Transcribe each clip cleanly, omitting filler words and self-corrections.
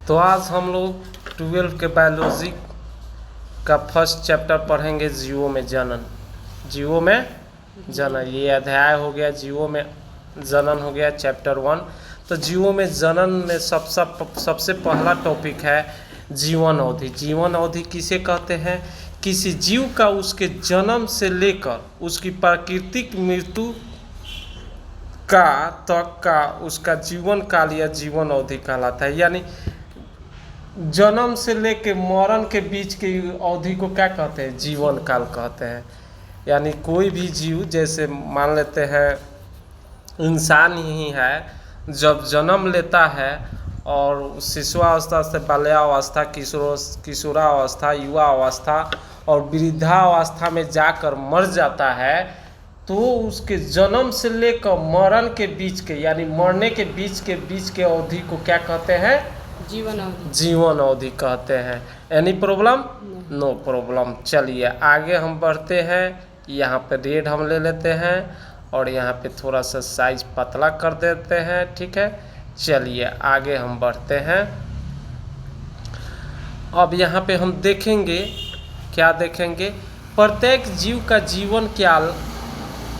तो आज हम लोग 12 के बायोलॉजी का फर्स्ट चैप्टर पढ़ेंगे, जीवों में जनन। जीवों में जनन ये अध्याय हो गया, जीवों में जनन हो गया चैप्टर 1। तो जीवों में जनन में सबसे पहला टॉपिक है जीवन अवधि। जीवन अवधि किसे कहते हैं? किसी जीव का उसके जन्म से लेकर उसकी प्राकृतिक मृत्यु का तक का उसका जीवन काल या जीवन अवधि कहलाता है। यानी जन्म से लेकर मरण के बीच की अवधि को क्या कहते हैं? जीवन काल कहते हैं। यानी कोई भी जीव, जैसे मान लेते हैं इंसान ही है, जब जन्म लेता है और शिशुअवस्था से बाल्यावस्था, किशोरावस्था, युवा अवस्था और वृद्धावस्था में जाकर मर जाता है, तो उसके जन्म से लेकर मरण के बीच के, यानी मरने के बीच के अवधि को क्या कहते हैं? जीवन अवधि कहते हैं। Any problem? No problem. चलिए आगे हम बढ़ते हैं। यहाँ पे रेड हम ले लेते हैं और यहाँ पे थोड़ा सा साइज पतला कर देते हैं, ठीक है। चलिए आगे हम बढ़ते हैं। अब यहाँ पे हम देखेंगे, क्या देखेंगे? प्रत्येक जीव का जीवन काल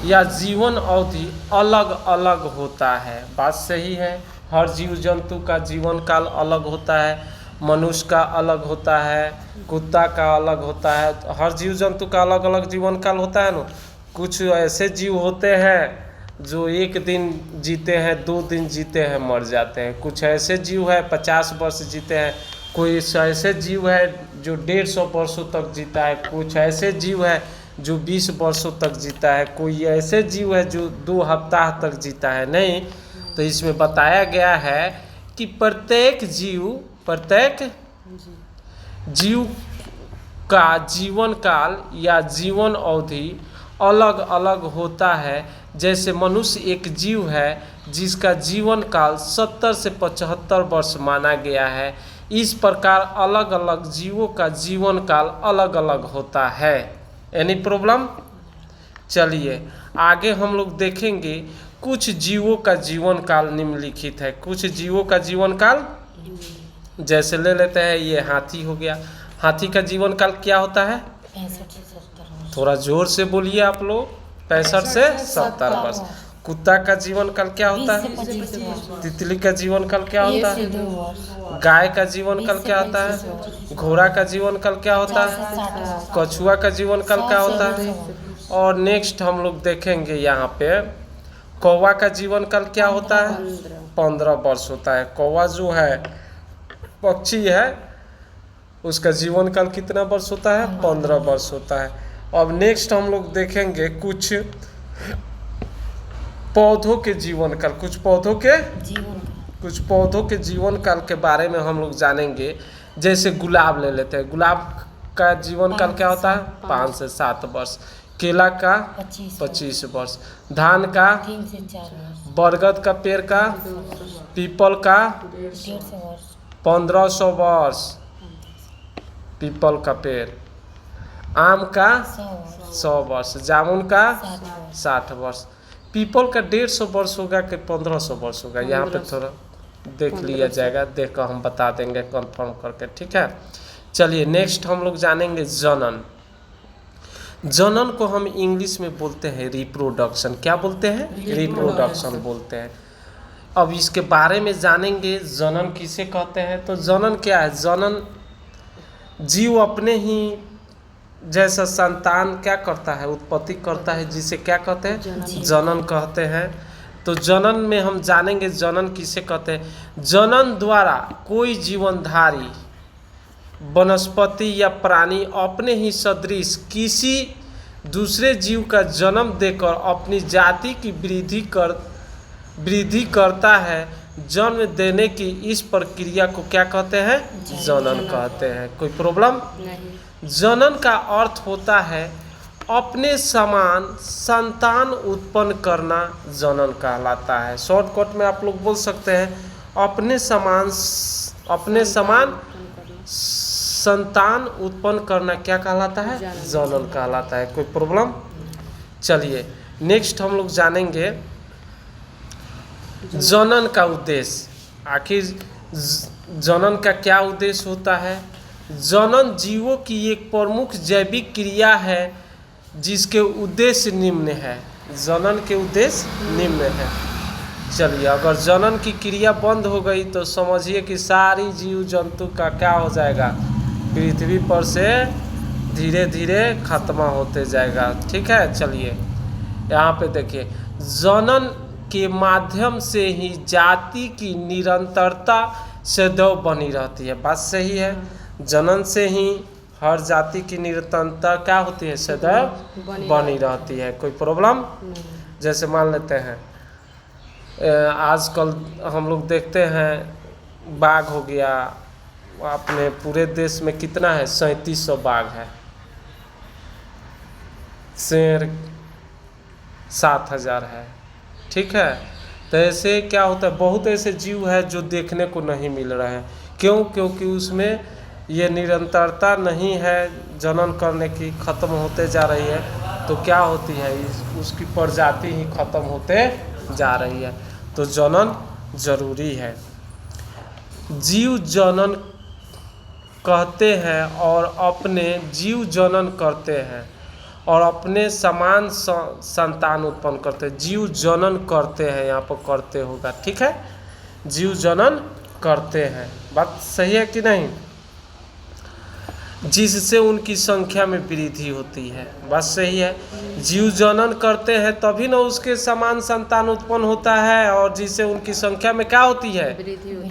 या जीवन अवधि अलग अलग होता है। बात सही है। हर जीव जंतु का जीवन काल अलग होता है। मनुष्य का अलग होता है, कुत्ता का अलग होता है। हर जीव जंतु का अलग अलग जीवन काल होता है ना। कुछ ऐसे जीव होते हैं जो 1 दिन जीते हैं, 2 दिन जीते हैं, मर जाते हैं। कुछ ऐसे जीव है 50 वर्ष जीते हैं। कोई ऐसे जीव है जो 150 वर्षों तक जीता है। कुछ ऐसे जीव है जो 20 वर्षों तक जीता है। कोई ऐसे जीव है जो 2 हफ्ता तक जीता है। नहीं, तो इसमें बताया गया है कि प्रत्येक जीव का जीवन काल या जीवन अवधि अलग अलग होता है। जैसे मनुष्य एक जीव है जिसका जीवन काल 70 से 75 वर्ष माना गया है। इस प्रकार अलग अलग जीवों का जीवन काल अलग अलग होता है। Any problem? चलिए आगे हम लोग देखेंगे कुछ जीवों का जीवन काल निम्नलिखित है। कुछ जीवों का जीवन काल, जैसे ले लेते हैं ये हाथी हो गया। हाथी का जीवन काल क्या होता है? 65 से 70 थोड़ा जोर से बोलिए आप लोग। 65 से 70 वर्ष। कुत्ता का जीवन काल क्या होता है? तितली का जीवन काल क्या होता है? गाय का जीवन काल क्या होता है? घोड़ा का जीवन काल क्या होता है? कछुआ का जीवन काल क्या होता है? और नेक्स्ट हम लोग देखेंगे यहाँ पे कौवा का जीवन काल क्या होता है? 15 वर्ष होता है। कौवा जो है पक्षी है, उसका जीवन काल कितना वर्ष होता है? 15 वर्ष होता है। अब नेक्स्ट हम लोग देखेंगे कुछ पौधों के जीवन काल। कुछ पौधों के जीवन काल के बारे में हम लोग जानेंगे। जैसे गुलाब ले लेते हैं। गुलाब का जीवन काल क्या होता है? 5 से 7 वर्ष। केला का 25 वर्ष। धान का 3 से 4 वर्ष। बरगद का पेड़ का, पीपल का 150 वर्ष। 1500 वर्ष पीपल का पेड़। आम का 100 वर्ष। जामुन का 60 वर्ष। पीपल का 150 वर्ष होगा कि 1500 वर्ष होगा? यहाँ पे थोड़ा देख लिया जाएगा, देख कर हम बता देंगे कंफर्म करके, ठीक है। चलिए नेक्स्ट हम लोग जानेंगे जनन। जनन को हम इंग्लिश में बोलते हैं रिप्रोडक्शन। क्या बोलते हैं? रिप्रोडक्शन बोलते हैं। अब इसके बारे में जानेंगे, जनन किसे कहते हैं। तो जनन क्या है? जनन जीव अपने ही जैसा संतान क्या करता है? उत्पत्ति करता है, जिसे क्या कहते हैं? जनन कहते हैं। तो जनन में हम जानेंगे जनन किसे कहते हैं। जनन द्वारा कोई जीवनधारी वनस्पति या प्राणी अपने ही सदृश किसी दूसरे जीव का जन्म देकर अपनी जाति की वृद्धि करता है। जन्म देने की इस प्रक्रिया को क्या कहते हैं? जनन कहते हैं। कोई प्रॉब्लम? जनन का अर्थ होता है अपने समान संतान उत्पन्न करना, जनन कहलाता है। शॉर्टकट में आप लोग बोल सकते हैं अपने समान संतान उत्पन्न करना क्या कहलाता है? जनन कहलाता है। कोई प्रॉब्लम? चलिए नेक्स्ट हम लोग जानेंगे जनन का उद्देश्य। आखिर जनन का क्या उद्देश्य होता है? जनन जीवों की एक प्रमुख जैविक क्रिया है जिसके उद्देश्य निम्न है। जनन के उद्देश्य निम्न है। चलिए, अगर जनन की क्रिया बंद हो गई तो समझिए कि सारी जीव जंतु का क्या हो जाएगा, पृथ्वी पर से धीरे धीरे खत्म होते जाएगा। ठीक है, चलिए यहाँ पे देखिए, जनन के माध्यम से ही जाति की निरंतरता सदैव बनी रहती है। बात सही है। जनन से ही हर जाति की निरंतरता क्या होती है, सदैव बनी रहती है। कोई प्रॉब्लम? जैसे मान लेते हैं आजकल हम लोग देखते हैं बाघ हो गया, अपने पूरे देश में कितना है, 3700 बाघ है। शेर 7000 है। ठीक है, तो ऐसे क्या होता है, बहुत ऐसे जीव है जो देखने को नहीं मिल रहे हैं। क्यों? क्योंकि उसमें ये निरंतरता नहीं है जनन करने की, ख़त्म होते जा रही है। तो क्या होती है, उसकी प्रजाति ही ख़त्म होते जा रही है। तो जनन जरूरी है। जीव जनन कहते हैं और अपने जीव जनन करते हैं और अपने समान संतान उत्पन्न करते हैं। जीव जनन करते हैं, यहाँ पर करते होगा। ठीक है, जीव जनन करते हैं। बात सही है कि नहीं? जिससे उनकी संख्या में वृद्धि होती है। बात सही है। जीव जनन करते हैं तभी ना उसके समान संतान उत्पन्न होता है, और जिससे उनकी संख्या में क्या होती है,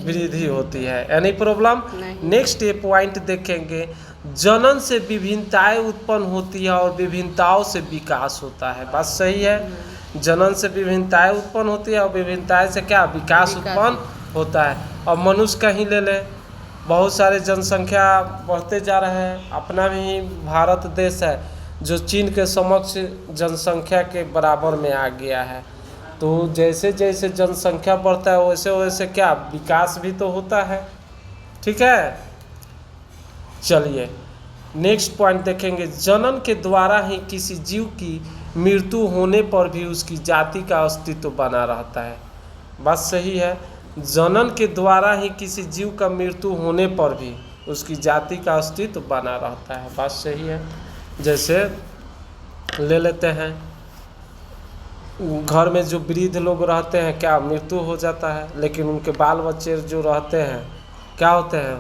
वृद्धि होती है। Any problem? नेक्स्ट ये पॉइंट देखेंगे, जनन से विभिन्नताएं उत्पन्न होती है और विभिन्नताओं से विकास होता है। बात सही है। जनन से विभिन्नताएं उत्पन्न होती है और विभिन्नताएं से क्या, विकास उत्पन्न होता है। और मनुष्य का ही ले लें, बहुत सारे जनसंख्या बढ़ते जा रहे हैं। अपना भी भारत देश है जो चीन के समक्ष जनसंख्या के बराबर में आ गया है। तो जैसे जैसे जनसंख्या बढ़ता है वैसे वैसे क्या, विकास भी तो होता है। ठीक है, चलिए नेक्स्ट पॉइंट देखेंगे, जनन के द्वारा ही किसी जीव की मृत्यु होने पर भी उसकी जाति का अस्तित्व बना रहता है। बात सही है। जनन के द्वारा ही किसी जीव का मृत्यु होने पर भी उसकी जाति का अस्तित्व बना रहता है। बात सही है। जैसे ले लेते हैं, घर में जो वृद्ध लोग रहते हैं क्या, मृत्यु हो जाता है, लेकिन उनके बाल बच्चे जो रहते हैं क्या होते हैं,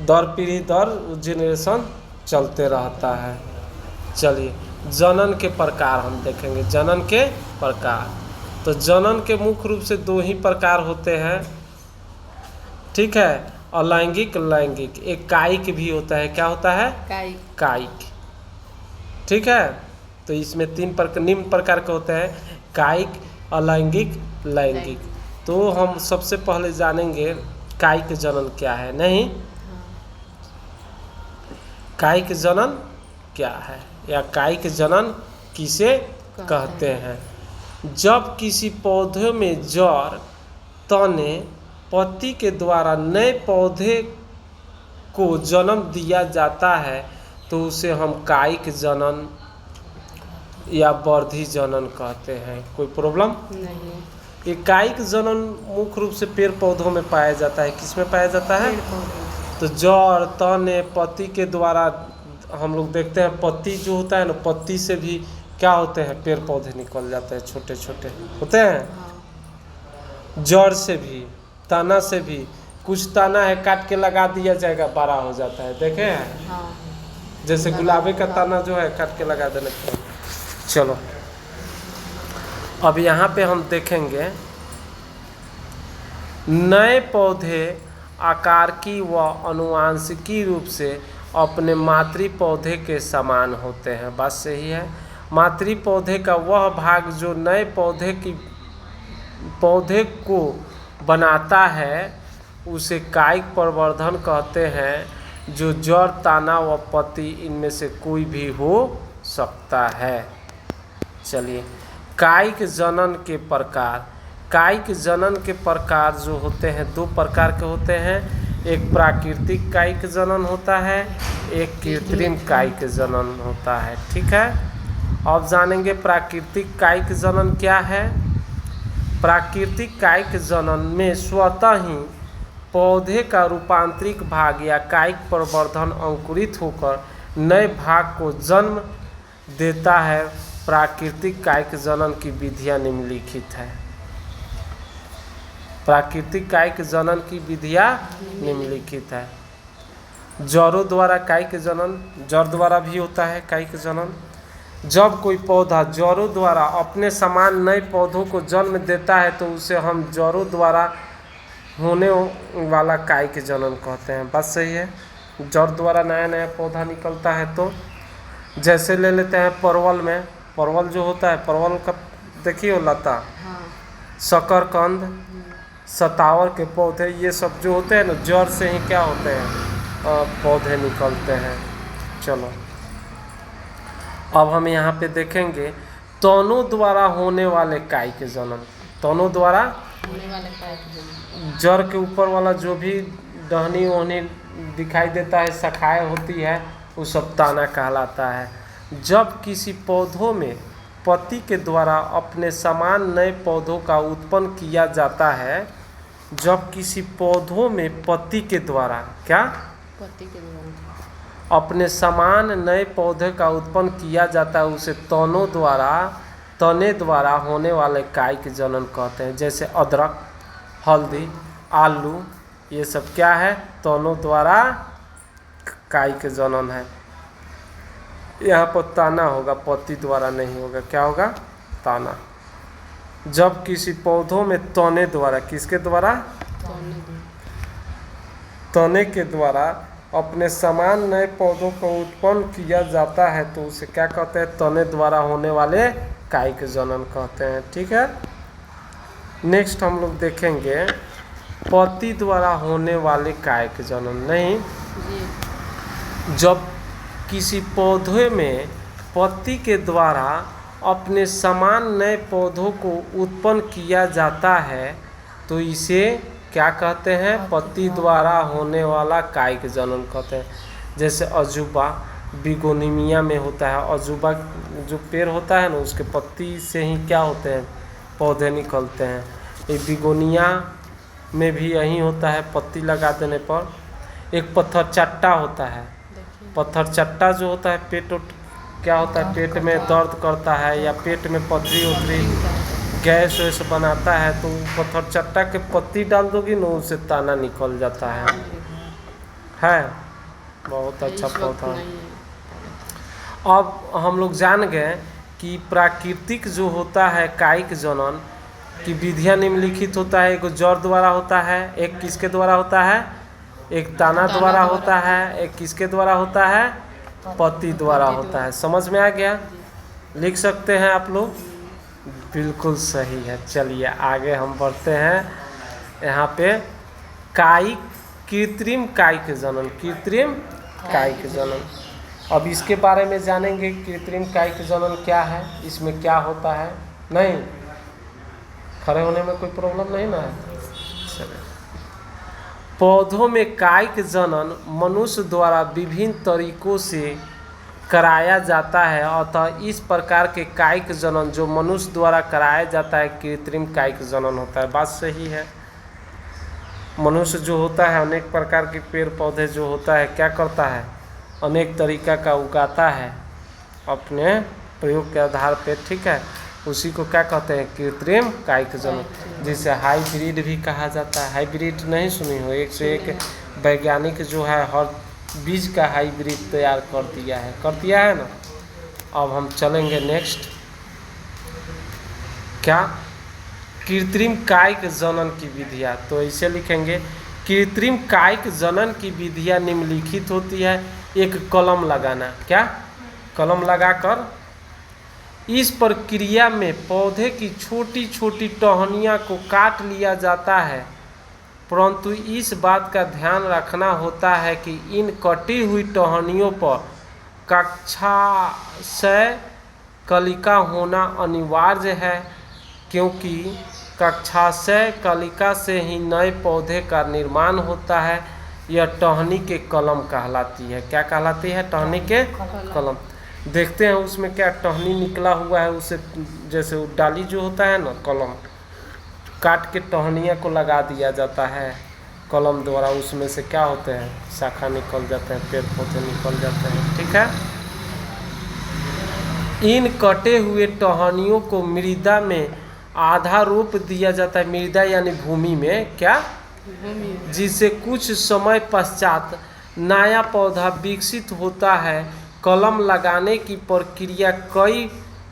दर पीढ़ी दर जनरेशन चलते रहता है। चलिए जनन के प्रकार हम देखेंगे। जनन के प्रकार, तो जनन के मुख्य रूप से 2 ही प्रकार होते हैं। ठीक है, अलैंगिक, लैंगिक। एक कायिक भी होता है। क्या होता है? कायिक। ठीक है, तो इसमें 3 निम्न प्रकार के होते हैं, कायिक, अलैंगिक, लैंगिक। तो हम सबसे पहले जानेंगे कायिक जनन क्या है। नहीं, कायिक जनन क्या है या कायिक जनन किसे कहते हैं? जब किसी पौधे में जड़, तने, पत्ती के द्वारा नए पौधे को जन्म दिया जाता है तो उसे हम कायिक जनन या वर्धी जनन कहते हैं। कोई प्रॉब्लम नहीं? ये कायिक जनन मुख्य रूप से पेड़ पौधों में पाया जाता है। किस में पाया जाता है? तो जड़, तने, पत्ती के द्वारा हम लोग देखते हैं, पत्ती जो होता है ना, पत्ती से भी क्या होते हैं, पेड़ पौधे निकल जाते हैं, छोटे छोटे होते हैं। जड़ से भी, तना से भी, कुछ तना है काट के लगा दिया जाएगा, बड़ा हो जाता है। देखे हैं? जैसे गुलाबी का तना जो है काट के लगा देने पर। चलो अब यहाँ पे हम देखेंगे, नए पौधे आकारिकी व आनुवंशिकी रूप से अपने मातृ पौधे के समान होते हैं। बात सही है। मातृ पौधे का वह भाग जो नए पौधे को बनाता है उसे कायिक प्रवर्धन कहते हैं, जो जड़, तना व पत्ती इनमें से कोई भी हो सकता है। चलिए कायिक जनन के प्रकार। कायिक जनन के प्रकार जो होते हैं 2 प्रकार के होते हैं। एक प्राकृतिक कायिक जनन होता है, एक कृत्रिम कायिक जनन होता है। ठीक है, अब जानेंगे प्राकृतिक कायिक जनन क्या है। प्राकृतिक कायिक जनन में स्वतः ही पौधे का रूपांतरिक भाग या कायिक प्रवर्धन अंकुरित होकर नए भाग को जन्म देता है। प्राकृतिक कायिक जनन की विधियां निम्नलिखित है। प्राकृतिक कायिक जनन की विधियां निम्नलिखित है। जड़ों द्वारा कायिक जनन, जड़ द्वारा भी होता है कायिक जनन। जब कोई पौधा जड़ों द्वारा अपने समान नए पौधों को जन्म देता है तो उसे हम जड़ों द्वारा होने वाला कायिक जनन कहते हैं। बात सही है। जड़ द्वारा नया नया पौधा निकलता है। तो जैसे ले लेते हैं परवल में, परवल जो होता है, परवल का देखिए लता, शकरकंद, सतावर के पौधे, ये सब जो होते हैं ना, जड़ से ही क्या होते हैं, पौधे निकलते हैं। चलो अब हम यहाँ पे देखेंगे तनों द्वारा होने वाले कायिक जनन। तनों द्वारा होने वाले कायिक जनन, जड़ के ऊपर वाला जो भी टहनी वहनी दिखाई देता है, शाखाएं होती है, वो सब ताना कहलाता है। जब किसी पौधों में पत्ती के द्वारा अपने समान नए पौधों का उत्पन्न किया जाता है, जब किसी पौधों में पत्ती के द्वारा क्या पत्ती के द्वारा अपने समान नए पौधे का उत्पन्न किया जाता है, उसे तने द्वारा होने वाले कायिक जनन कहते हैं। जैसे अदरक, हल्दी, आलू, ये सब क्या है, तनों द्वारा कायिक जनन है। यहाँ पर ताना होगा, पत्ती द्वारा नहीं होगा। क्या होगा, ताना। जब किसी पौधों में तने द्वारा, किसके द्वारा, तने के द्वारा अपने समान नए पौधों को उत्पन्न किया जाता है तो उसे क्या कहते हैं, तने द्वारा होने वाले कायिक जनन कहते हैं। ठीक है। नेक्स्ट हम लोग देखेंगे पत्ती द्वारा होने वाले कायिक जनन। नहीं, जब किसी पौधे में पत्ती के द्वारा अपने समान नए पौधों को उत्पन्न किया जाता है तो इसे क्या कहते हैं, पत्ती द्वारा होने वाला कायिक जनन कहते हैं। जैसे अजूबा, बिगोनिमिया में होता है। अजूबा जो पेड़ होता है ना, उसके पत्ती से ही क्या होते हैं, पौधे निकलते हैं। ये बिगोनिया में भी यही होता है, पत्ती लगा देने पर। एक पत्थर चट्टा होता है। पत्थर चट्टा जो होता है, पेट क्या होता है, पेट में दर्द करता है या पेट में पथरी उथरी गैस वैस बनाता है, तो पत्थर चट्टा के पत्ती डाल दोगी ना, उससे ताना निकल जाता है। बहुत अच्छा पौधा। अब हम लोग जान गए कि प्राकृतिक जो होता है कायिक जनन की विधियां निम्नलिखित होता है। एक जड़ द्वारा होता है, एक किसके द्वारा होता है, एक ताना द्वारा होता है, एक किसके द्वारा होता है, पत्ती द्वारा होता है। समझ में आ गया? लिख सकते हैं आप लोग? बिल्कुल सही है। चलिए आगे हम बढ़ते हैं। यहाँ पे कायिक, कृत्रिम कायिक जनन, कृत्रिम कायिक जनन। अब इसके बारे में जानेंगे, कृत्रिम कायिक जनन क्या है, इसमें क्या होता है। नहीं, खड़े होने में कोई प्रॉब्लम नहीं ना है? चलिए। पौधों में कायिक जनन मनुष्य द्वारा विभिन्न तरीकों से कराया जाता है, अतः इस प्रकार के कायिक जनन जो मनुष्य द्वारा कराया जाता है कृत्रिम कायिक जनन होता है। बात सही है। मनुष्य जो होता है अनेक प्रकार के पेड़ पौधे जो होता है क्या करता है, अनेक तरीका का उगाता है अपने प्रयोग के आधार पे। ठीक है, उसी को क्या कहते हैं, कृत्रिम कायिक जनन, जिसे हाइब्रिड भी कहा जाता है। हाइब्रिड नहीं सुनी हो? एक से एक वैज्ञानिक जो है हर बीज का हाइब्रिड तैयार कर दिया है ना। अब हम चलेंगे नेक्स्ट। क्या, कृत्रिम कायिक जनन की विधियाँ। तो इसे लिखेंगे, कृत्रिम कायिक जनन की विधियाँ निम्नलिखित होती है। एक कलम लगाना। क्या, कलम लगाकर इस प्रक्रिया में पौधे की छोटी छोटी टहनियाँ को काट लिया जाता है, परंतु इस बात का ध्यान रखना होता है कि इन कटी हुई टहनियों पर कक्षाशय कलिका होना अनिवार्य है, क्योंकि कक्षाशय कलिका से ही नए पौधे का निर्माण होता है। यह टहनी के कलम कहलाती है। क्या कहलाती है, टहनी के कलम। देखते हैं उसमें क्या टहनी निकला हुआ है, उसे जैसे डाली जो होता है ना, कलम काट के टहनिया को लगा दिया जाता है। कलम द्वारा उसमें से क्या होते हैं, शाखा निकल जाते हैं, पेड़ पौधे निकल जाते हैं। ठीक है। इन कटे हुए टहनियों को मृदा में आधा रोप दिया जाता है, मृदा यानी भूमि में, क्या, जिससे कुछ समय पश्चात नया पौधा विकसित होता है। कलम लगाने की प्रक्रिया कई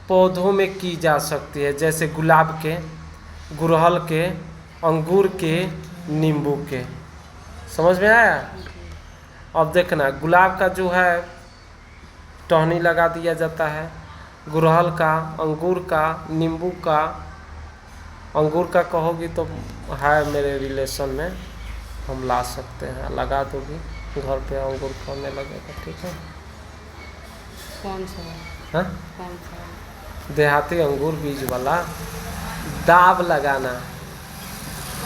पौधों में की जा सकती है, जैसे गुलाब के, गुड़हल के, अंगूर के, नींबू के। समझ में आया? अब देखना, गुलाब का जो है टहनी लगा दिया जाता है, गुड़हल का, अंगूर का, नींबू का। अंगूर का कहोगी तो है मेरे रिलेशन में, हम ला सकते हैं, लगा दोगी घर पे, अंगूर फलने लगेगा। ठीक है। कौन सा है? हाँ, कौन सा है? देहाती अंगूर बीज वाला। दाब लगाना,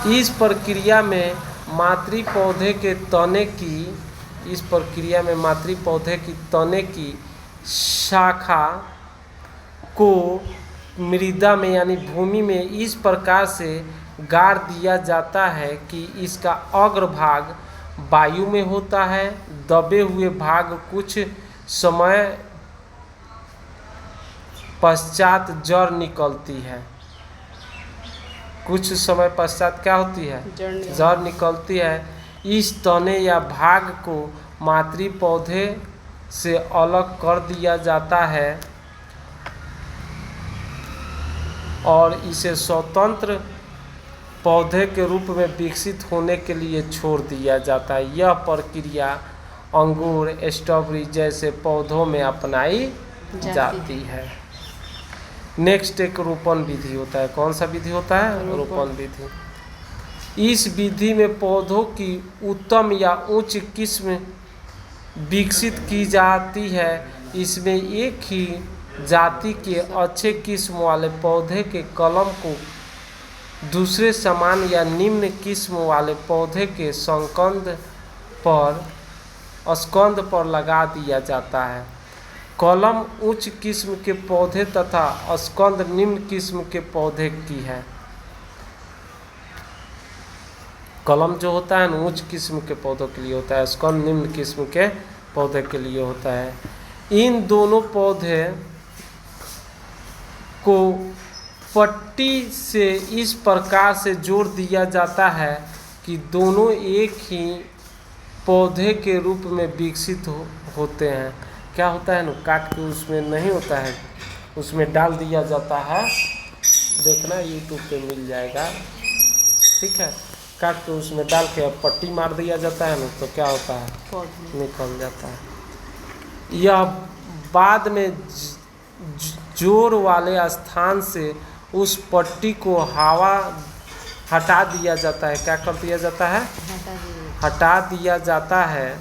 इस प्रक्रिया में मातृ पौधे के तने की, इस प्रक्रिया में मातृ पौधे की तने की शाखा को मृदा में यानी भूमि में इस प्रकार से गाड़ दिया जाता है कि इसका अग्रभाग वायु में होता है, दबे हुए भाग कुछ समय पश्चात जड़ निकलती है। कुछ समय पश्चात क्या होती है, जड़ निकलती है। इस तने या भाग को मातृ पौधे से अलग कर दिया जाता है और इसे स्वतंत्र पौधे के रूप में विकसित होने के लिए छोड़ दिया जाता है। यह प्रक्रिया अंगूर, स्ट्रॉबेरी जैसे पौधों में अपनाई जाती है। नेक्स्ट एक रोपण विधि होता है। कौन सा विधि होता है? रोपण विधि। इस विधि में पौधों की उत्तम या उच्च किस्म विकसित की जाती है। इसमें एक ही जाति के अच्छे किस्म वाले पौधे के कलम को दूसरे समान या निम्न किस्म वाले पौधे के स्कंद पर लगा दिया जाता है। कलम उच्च किस्म के पौधे तथा स्कंद निम्न किस्म के पौधे की है। कलम जो होता है ना, उच्च किस्म के पौधों के लिए होता है, स्कंद निम्न किस्म के पौधे के लिए होता है। इन दोनों पौधे को पट्टी से इस प्रकार से जोड़ दिया जाता है कि दोनों एक ही पौधे के रूप में विकसित होते हैं। क्या होता है ना, काट के उसमें नहीं होता है, उसमें डाल दिया जाता है। देखना यूट्यूब पे मिल जाएगा। ठीक है। काट के उसमें डाल के पट्टी मार दिया जाता है ना, तो क्या होता है, निकल जाता है। यह बाद में जोर वाले स्थान से उस पट्टी को हटा दिया जाता है। क्या कर दिया जाता है? हटा दिया जाता है।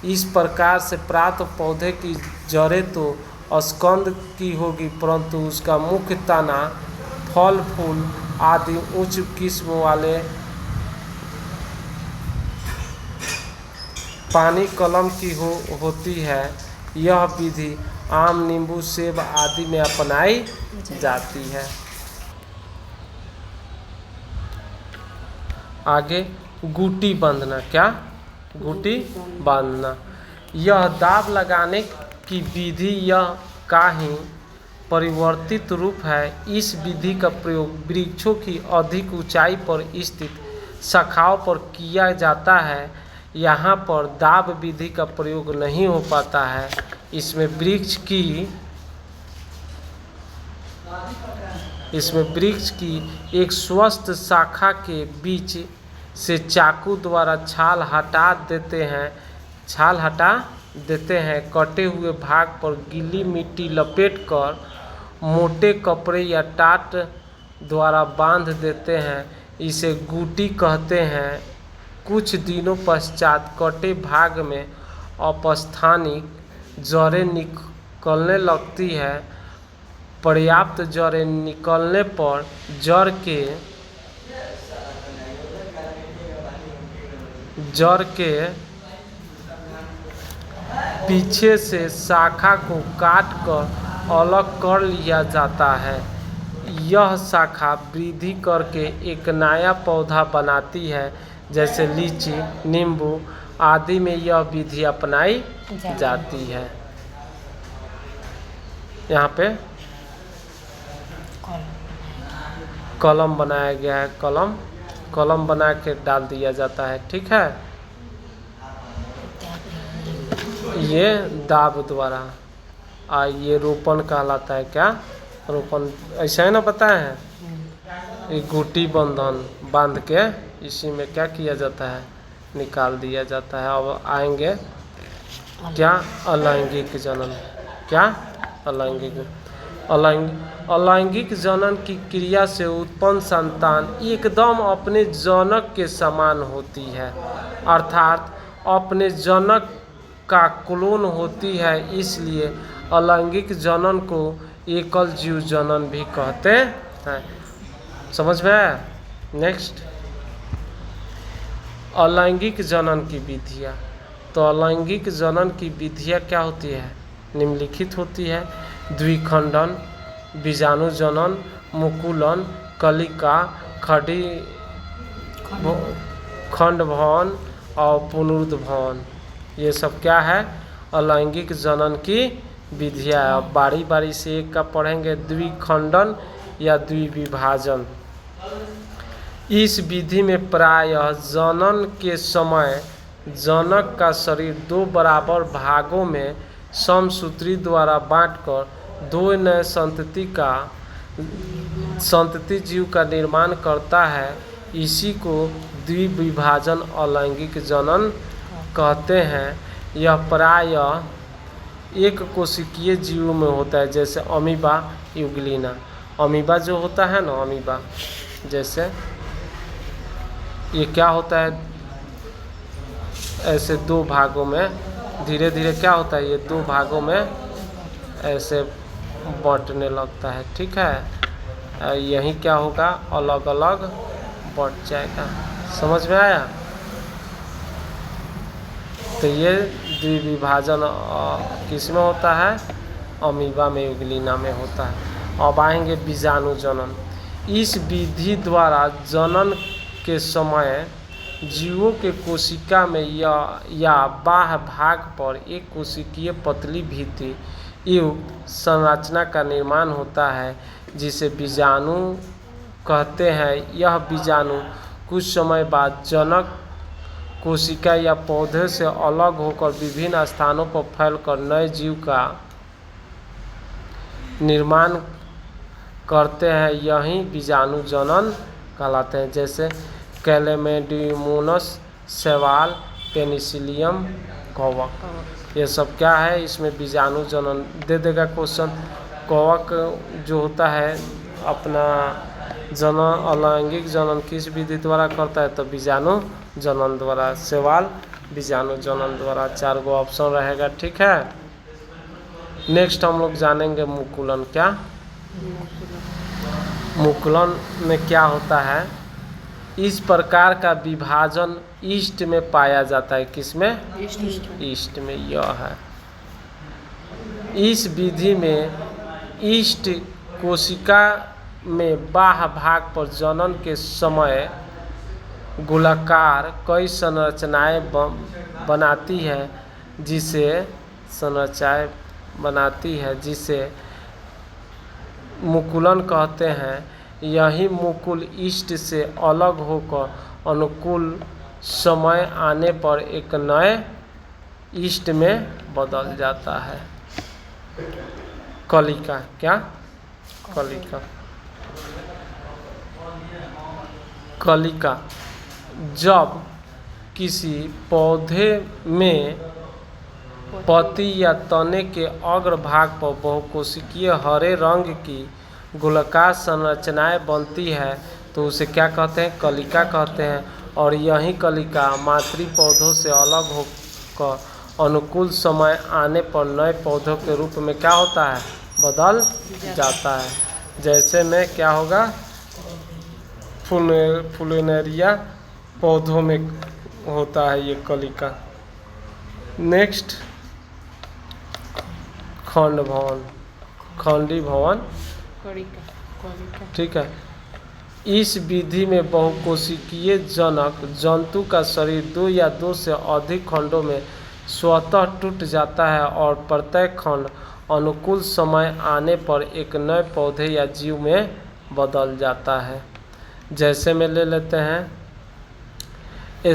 इस प्रकार से प्राप्त पौधे की जड़ें तो स्कंद की होगी, परंतु उसका मुख्य तना, फल फूल आदि उच्च किस्म वाले पानी कलम की होती है। यह विधि आम, नींबू, सेब आदि में अपनाई जाती है। आगे गुटी बांधना। क्या? गुटी बांधना। यह दाब लगाने की विधि का ही परिवर्तित रूप है। इस विधि का प्रयोग वृक्षों की अधिक ऊंचाई पर स्थित शाखाओं पर किया जाता है। यहाँ पर दाब विधि का प्रयोग नहीं हो पाता है। इसमें वृक्ष की एक स्वस्थ शाखा के बीच से चाकू द्वारा छाल हटा देते हैं। कटे हुए भाग पर गीली मिट्टी लपेटकर मोटे कपड़े या टाट द्वारा बांध देते हैं। इसे गुटी कहते हैं। कुछ दिनों पश्चात कटे भाग में अपस्थानिक जड़ें निकलने लगती है। पर्याप्त जड़ें निकलने पर जड़ के पीछे से शाखा को काटकर अलग कर लिया जाता है। यह शाखा वृद्धि करके एक नया पौधा बनाती है जैसे लीची, नींबू आदि में यह विधि अपनाई जाती है। यहाँ पे कलम बनाया गया है, कलम बना के डाल दिया जाता है। ठीक है, ये दाब द्वारा। ये रोपण कहलाता है। क्या रोपण? ऐसा है ना, बताए हैं। ये गुटी बंधन बांध के इसी में क्या किया जाता है, निकाल दिया जाता है। अब आएंगे क्या, अलैंगिक जनन। क्या अलैंगिक जनन की क्रिया से उत्पन्न संतान एकदम अपने जनक के समान होती है, अर्थात अपने जनक का क्लोन होती है। इसलिए अलैंगिक जनन को एकल जीव जनन भी कहते हैं। समझ में आया? नेक्स्ट, अलैंगिक जनन की विधियाँ। तो अलैंगिक जनन की विधियाँ क्या होती है? निम्नलिखित होती है। द्विखंडन, बीजाणु जनन, मुकुलन, कलिका, खंड भवन और पुनरुद्भवन। ये सब क्या है? अलैंगिक जनन की विधियाँ। अब बारी बारी से एक का पढ़ेंगे। द्विखंडन या द्विविभाजन। इस विधि में प्रायः जनन के समय जनक का शरीर दो बराबर भागों में समसूत्री द्वारा बांटकर दो नए संतति जीव का निर्माण करता है। इसी को द्विविभाजन अलैंगिक जनन कहते हैं। यह प्रायः एक कोशिकीय जीव में होता है, जैसे अमीबा, यूग्लिना। अमीबा जो होता है ना, अमीबा जैसे ये क्या होता है, ऐसे दो भागों में धीरे धीरे क्या होता है, ये दो भागों में ऐसे बंटने लगता है। ठीक है, यही क्या होगा, अलग अलग बंट जाएगा। समझ में आया? तो ये द्विविभाजन किस में होता है? अमीबा में, यूग्लिना में होता है। अब आएंगे बीजाणु जनन। इस विधि द्वारा जनन के समय जीवों के कोशिका में या बाह्य भाग पर एक कोशिकीय पतली भित्ति युक्त संरचना का निर्माण होता है, जिसे बीजाणु कहते हैं। यह बीजाणु कुछ समय बाद जनक कोशिका या पौधे से अलग होकर विभिन्न स्थानों पर फैलकर नए जीव का निर्माण करते हैं। यही बीजाणु जनन कहलाते हैं। जैसे कैलेमेंडियोमोनास, शैवाल, पेनिसिलियम, कवक। ये सब क्या है? इसमें बीजाणु जनन दे देगा क्वेश्चन। कवक जो होता है अपना जनन, अलैंगिक जनन किस विधि द्वारा करता है? तो बीजाणु जनन द्वारा। शैवाल बीजाणु जनन द्वारा। 4 गो ऑप्शन रहेगा। ठीक है, नेक्स्ट हम लोग जानेंगे मुकुलन। क्या मुकुलन में क्या होता है? इस प्रकार का विभाजन ईस्ट में पाया जाता है। किसमें? ईस्ट में। यह है, इस विधि में ईस्ट कोशिका में बाह्य भाग पर जनन के समय गोलाकार कई संरचनाएं बनाती है, जिसे मुकुलन कहते हैं। यही मुकुल ईस्ट से अलग होकर अनुकूल समय आने पर एक नए ईस्ट में बदल जाता है। कलिका। क्या कलिका जब किसी पौधे में पत्ती या तने के अग्रभाग पर बहुकोशिकीय हरे रंग की गोलाकार संरचनाएं बनती है, तो उसे क्या कहते हैं? कलिका कहते हैं। और यही कलिका मातृ पौधों से अलग होकर अनुकूल समय आने पर नए पौधों के रूप में क्या होता है? बदल जाता है। जैसे में क्या होगा, फुलेनेरिया पौधों में होता है ये कलिका। नेक्स्ट, खंड भवन, खंडी भवन। ठीक है, इस विधि में बहुकोशिकीय जनक जंतु का शरीर 2 या 2 से अधिक खंडों में स्वतः टूट जाता है और प्रत्येक खंड अनुकूल समय आने पर एक नए पौधे या जीव में बदल जाता है। जैसे में ले लेते हैं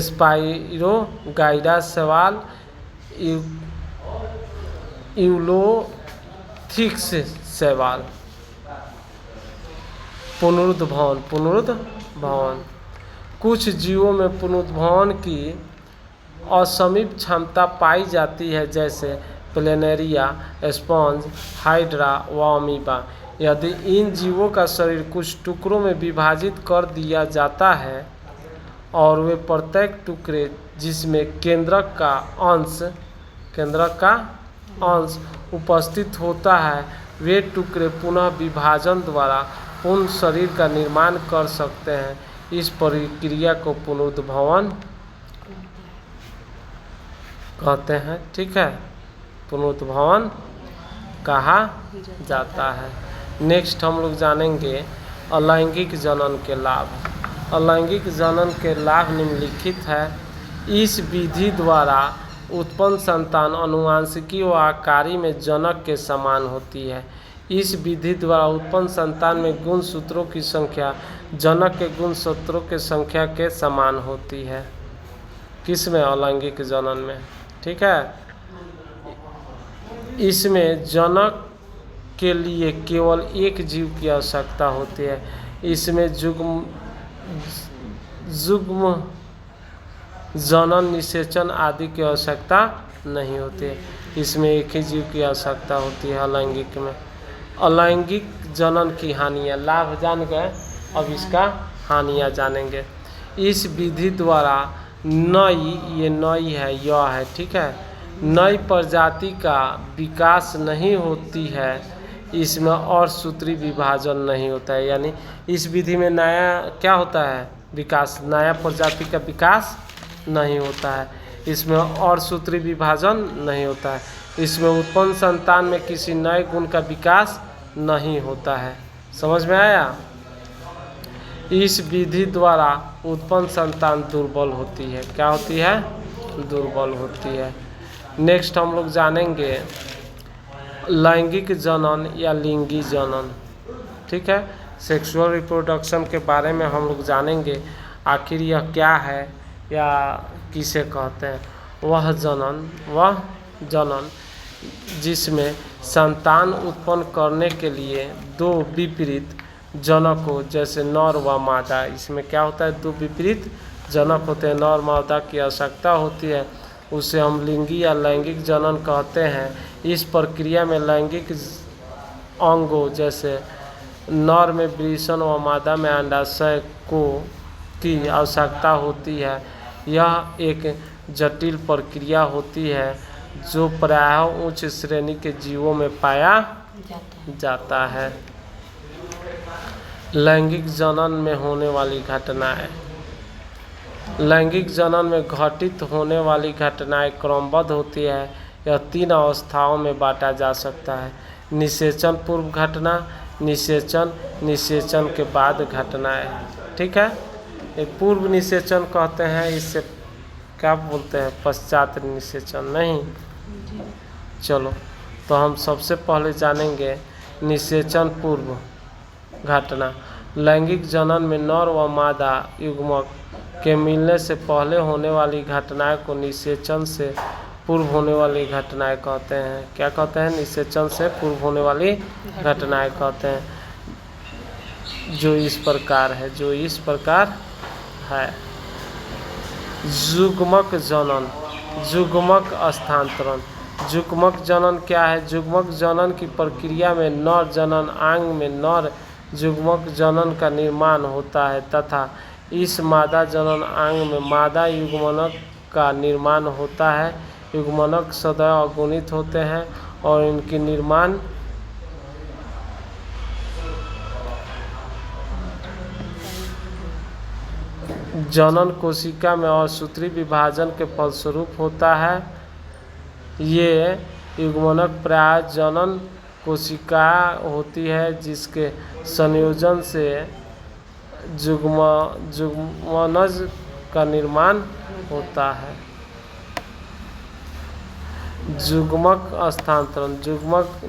स्पाइरोगाइडा शैवाल, यूलोथिक्स शैवाल। पुनरुद्भवन कुछ जीवों में पुनरुद्भवन की असीमित क्षमता पाई जाती है, जैसे प्लेनेरिया, स्पंज, हाइड्रा व अमीबा। यदि इन जीवों का शरीर कुछ टुकड़ों में विभाजित कर दिया जाता है और वे प्रत्येक टुकड़े जिसमें केंद्रक का अंश उपस्थित होता है, वे टुकड़े पुनः विभाजन द्वारा पूर्ण शरीर का निर्माण कर सकते हैं। इस प्रक्रिया को पुनरुद्भवन कहते हैं। ठीक है, पुनरुद्भवन कहा जाता है। नेक्स्ट हम लोग जानेंगे अलैंगिक जनन के लाभ। अलैंगिक जनन के लाभ निम्नलिखित है। इस विधि द्वारा उत्पन्न संतान आनुवंशिकी व आकारी में जनक के समान होती है। इस विधि द्वारा उत्पन्न संतान में गुणसूत्रों की संख्या जनक के गुणसूत्रों के संख्या के समान होती है। किसमें? अलैंगिक जनन में। ठीक है, इसमें जनक के लिए केवल एक जीव की आवश्यकता होती है। इसमें युग्म जनन, निषेचन आदि की आवश्यकता नहीं होती है। इसमें एक ही जीव की आवश्यकता होती है अलैंगिक में। अलैंगिक जनन की हानियाँ, लाभ जान गए, अब इसका हानियाँ जानेंगे। इस विधि द्वारा नई है, यह है, ठीक है, नई प्रजाति का विकास नहीं होती है। इसमें और सूत्री विभाजन नहीं होता है, यानी इस विधि में नया क्या होता है? विकास, नया प्रजाति का विकास नहीं होता है। इसमें और सूत्री विभाजन नहीं होता है। इसमें उत्पन्न संतान में किसी नए गुण का विकास नहीं होता है। समझ में आया? इस विधि द्वारा उत्पन्न संतान दुर्बल होती है। क्या होती है? दुर्बल होती है। नेक्स्ट हम लोग जानेंगे लैंगिक जनन या लिंगी जनन। ठीक है, सेक्सुअल रिप्रोडक्शन के बारे में हम लोग जानेंगे। आखिर यह क्या है या किसे कहते हैं? वह जनन जिसमें संतान उत्पन्न करने के लिए दो विपरीत जनक हो, जैसे नर व मादा। इसमें क्या होता है? दो विपरीत जनक होते हैं, नर मादा की आवश्यकता होती है। उसे हम लिंगी या लैंगिक जनन कहते हैं। इस प्रक्रिया में लैंगिक अंगों जैसे नर में वृषण व मादा में अंडाशय की आवश्यकता होती है। यह एक जटिल प्रक्रिया होती है जो प्रायः उच्च श्रेणी के जीवों में पाया जाता है। लैंगिक जनन में होने वाली घटनाएं। लैंगिक जनन में घटित होने वाली घटनाएं क्रमबद्ध होती है। यह 3 अवस्थाओं में बांटा जा सकता है: निषेचन पूर्व घटना, निषेचन के बाद घटनाएं। ठीक है, ये पूर्व निषेचन कहते हैं, इससे क्या बोलते हैं? पश्चात निषेचन। नहीं, चलो तो हम सबसे पहले जानेंगे निषेचन पूर्व घटना। लैंगिक जनन में नर व मादा युग्मक के मिलने से पहले होने वाली घटनाएं को निषेचन से पूर्व होने वाली घटनाएं कहते हैं। क्या कहते हैं? निषेचन से पूर्व होने वाली घटनाएं कहते हैं, जो इस प्रकार है। युग्मक जनन, युग्मक स्थानांतरण। युग्मक जनन क्या है? युग्मक जनन की प्रक्रिया में नर जनन अंग में नर युग्मक जनन का निर्माण होता है तथा इस मादा जनन अंग में मादा युग्मनक का निर्माण होता है। युग्मनक सदैव अगुणित होते हैं और इनकी निर्माण जनन कोशिका में असूत्री विभाजन के फलस्वरूप होता है। ये युग्मनक प्रायः जनन कोशिका होती है जिसके संयोजन से जुग्मनज का निर्माण होता है। जुग्मक स्थानांतरण, जुग्मक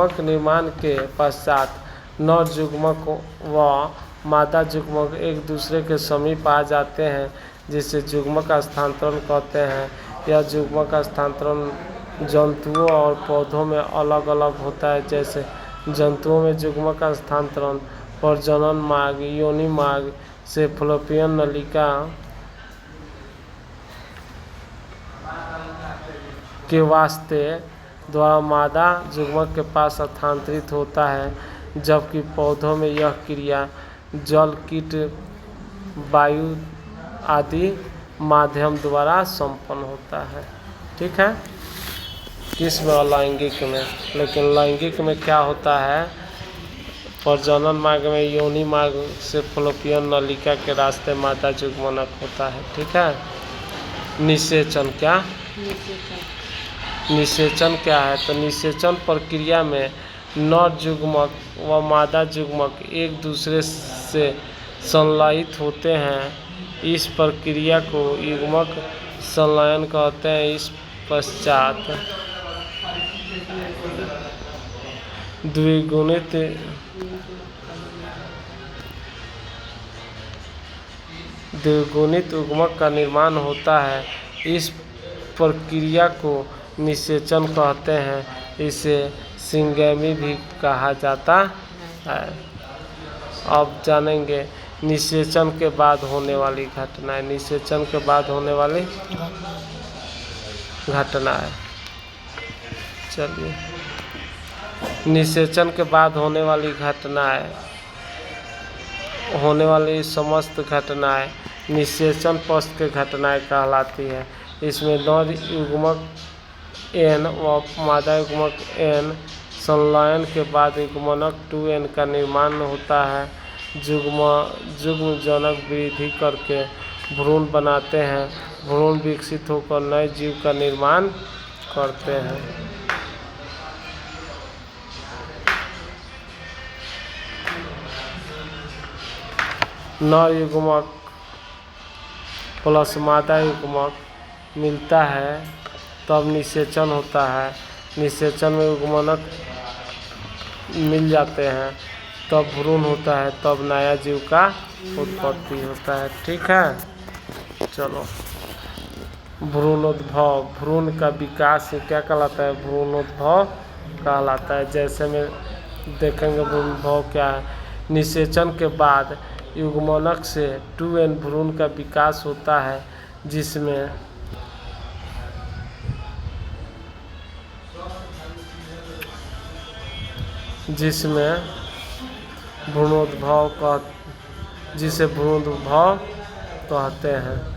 निर्माण के पश्चात नर जुग्मक व मादा जुग्मक एक दूसरे के समीप आ जाते हैं, जिसे जुग्मक स्थानांतरण कहते हैं। यह जुग्मक स्थानांतरण जंतुओं और पौधों में अलग अलग होता है। जैसे जंतुओं में जुग्मक स्थानांतरण प्रजनन मार्ग, योनि मार्ग से फलोपियन नलिका के वास्ते द्वारा मादा जुग्मक के पास स्थानांतरित होता है, जबकि पौधों में यह क्रिया जल, कीट, वायु आदि माध्यम द्वारा संपन्न होता है। ठीक है, किसमें? अलैंगिक में। लेकिन लैंगिक में क्या होता है? प्रजनन मार्ग में योनि मार्ग से फलोपियन नलिका के रास्ते मादा जुग्मनक होता है। ठीक है। निषेचन क्या? निषेचन क्या है? तो निषेचन प्रक्रिया में नर जुग्मक व मादा जुग्मक एक दूसरे से संलयित होते हैं। इस प्रक्रिया को युग्मक संलयन कहते हैं। इस पश्चात द्विगुणित युग्मक का निर्माण होता है। इस प्रक्रिया को निषेचन कहते हैं। इसे सिंगैमी भी कहा जाता है। अब जानेंगे निषेचन के बाद होने वाली घटनाएं। निषेचन के बाद होने वाली घटनाएं, चलिए। निषेचन के बाद होने वाली घटनाएं, होने वाली समस्त घटनाएं निषेचन पश्चात की घटनाएं कहलाती है। इसमें नर युग्मक एन व मादा युग्मक एन संलयन के बाद युग्मनक 2n का निर्माण होता है। जुग्म जनक वृद्धि करके भ्रूण बनाते हैं। भ्रूण विकसित होकर नए जीव का निर्माण करते हैं। नर युग्मक प्लस मादा युग्मक मिलता है, तब निषेचन होता है। निषेचन में युग्मनक मिल जाते हैं, तब भ्रूण होता है, तब नया जीव का उत्पत्ति होता है। ठीक है, चलो। भ्रूणोद्भव, भ्रूण का विकास क्या कहलाता है? भ्रूणोद्भव कहलाता है। जैसे में देखेंगे भ्रूणोद्भव क्या है। निषेचन के बाद युग्मनक से 2n भ्रूण का विकास होता है, जिसमें भ्रूणोद्भव जिसे भ्रूणोद्भव कहते हैं।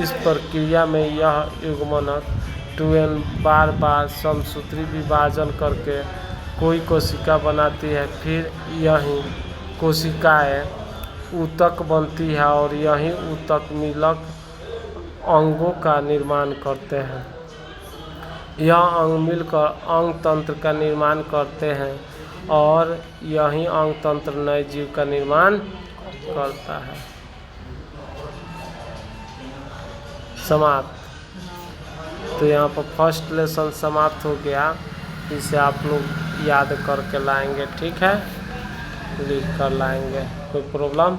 इस प्रक्रिया में यह युग्मनक 2n बार बार समसूत्री विभाजन करके कोई कोशिका बनाती है। फिर यही कोशिकाएं ऊतक बनती है और यही ऊतक मिलक अंगों का निर्माण करते हैं। यह अंग मिलकर अंग तंत्र का निर्माण करते हैं और यही अंग तंत्र नए जीव का निर्माण करता है। समाप्त। तो यहाँ पर फर्स्ट लेसन समाप्त हो गया। इसे आप लोग याद करके लाएंगे। ठीक है, लिख कर लाएंगे। कोई प्रॉब्लम?